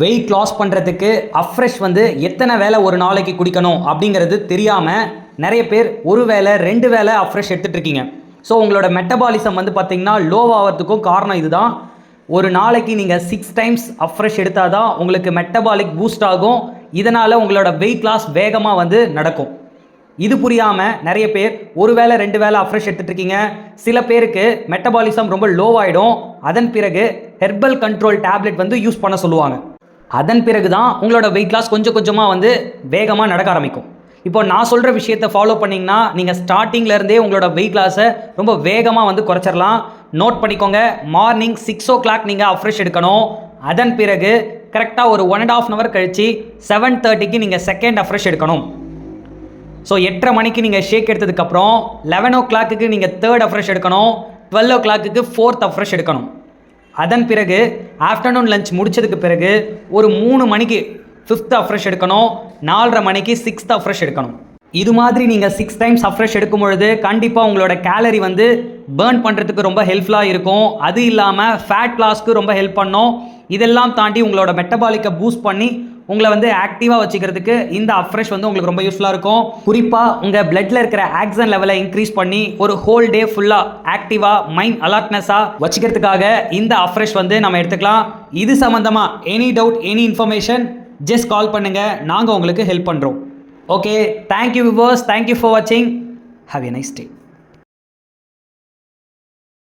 Weight loss பண்ணுறதுக்கு afresh வந்து எத்தனை வேளை ஒரு நாளைக்கு குடிக்கணும் அப்படிங்கிறது தெரியாமல் நிறைய பேர் ஒரு வேளை 2 வேளை அஃப்ரெஷ் எடுத்துகிட்டு இருக்கீங்க. ஸோ உங்களோட மெட்டபாலிசம் வந்து பார்த்திங்கன்னா லோ ஆகிறதுக்கும் காரணம் இதுதான். ஒரு நாளைக்கு நீங்கள் 6 டைம்ஸ் அஃப்ரெஷ் எடுத்தால் தான் உங்களுக்கு மெட்டபாலிக் பூஸ்ட் ஆகும். இதனால் உங்களோட வெயிட் லாஸ் வேகமாக வந்து நடக்கும். இது புரியாமல் நிறைய பேர் ஒரு வேளை 2 வேளை அஃப்ரெஷ் எடுத்துகிட்டு இருக்கீங்க. சில பேருக்கு மெட்டபாலிசம் ரொம்ப லோ ஆகிடும். அதன் பிறகு ஹெர்பல் கண்ட்ரோல் டேப்லெட் வந்து யூஸ் பண்ண சொல்லுவாங்க. அதன் பிறகு தான் உங்களோட வெயிட் லாஸ் கொஞ்சம் கொஞ்சமாக வந்து வேகமாக நடக்க ஆரம்பிக்கும். இப்போ நான் சொல்கிற விஷயத்தை ஃபாலோ பண்ணிங்கன்னா நீங்கள் ஸ்டார்டிங்லேருந்தே உங்களோட வெயிட் லாஸை ரொம்ப வேகமாக வந்து குறைச்சிடலாம். நோட் பண்ணிக்கோங்க, மார்னிங் 6 o'clock நீங்கள் அஃப்ரெஷ் எடுக்கணும். அதன் பிறகு கரெக்டாக ஒரு 1.5 hour கழித்து 7:30க்கு நீங்கள் செகண்ட் அஃப்ரெஷ் எடுக்கணும். ஸோ 8:30 மணிக்கு நீங்கள் ஷேக் எடுத்ததுக்கப்புறம் 11 o'clockக்கு நீங்கள் தேர்ட் அஃப்ரெஷ் எடுக்கணும். 12 o'clockக்கு ஃபோர்த் அஃப்ரெஷ் எடுக்கணும். அதன் பிறகு ஆஃப்டர்நூன் லஞ்ச் முடிச்சதுக்கு பிறகு ஒரு 3 மணிக்கு 5th அஃப்ரெஷ் எடுக்கணும். 4:30 மணிக்கு 6th அஃப்ரெஷ் எடுக்கணும். இது மாதிரி நீங்கள் 6 டைம்ஸ் அஃப்ரெஷ் எடுக்கும் பொழுது கண்டிப்பாக உங்களோட கேலரி வந்து பேர்ன் பண்ணுறதுக்கு ரொம்ப ஹெல்ப்ஃபுல்லாக இருக்கும். அது இல்லாமல் ஃபேட் லாஸ்க்கு ரொம்ப ஹெல்ப் பண்ணும். இதெல்லாம் தாண்டி உங்களோட மெட்டபாலிக்கை பூஸ்ட் பண்ணி உங்களை வந்து ஆக்டிவாக வச்சுக்கிறதுக்கு இந்த அஃப்ரெஷ் வந்து உங்களுக்கு ரொம்ப யூஸ்ஃபுல்லாக இருக்கும். குறிப்பாக உங்கள் பிளட்டில் இருக்கிற ஆக்சிஜன் லெவலை இன்க்ரீஸ் பண்ணி ஒரு ஹோல் டே ஃபுல்லாக ஆக்டிவாக மைண்ட் அலர்ட்னஸாக வச்சுக்கிறதுக்காக இந்த அஃப்ரெஷ் வந்து நம்ம எடுத்துக்கலாம். இது சம்மந்தமாக any doubt any information just call பண்ணுங்கள், நாங்கள் உங்களுக்கு ஹெல்ப் பண்ணுறோம். Okay, thank you viewers, thank you for வாட்சிங். Have a nice day.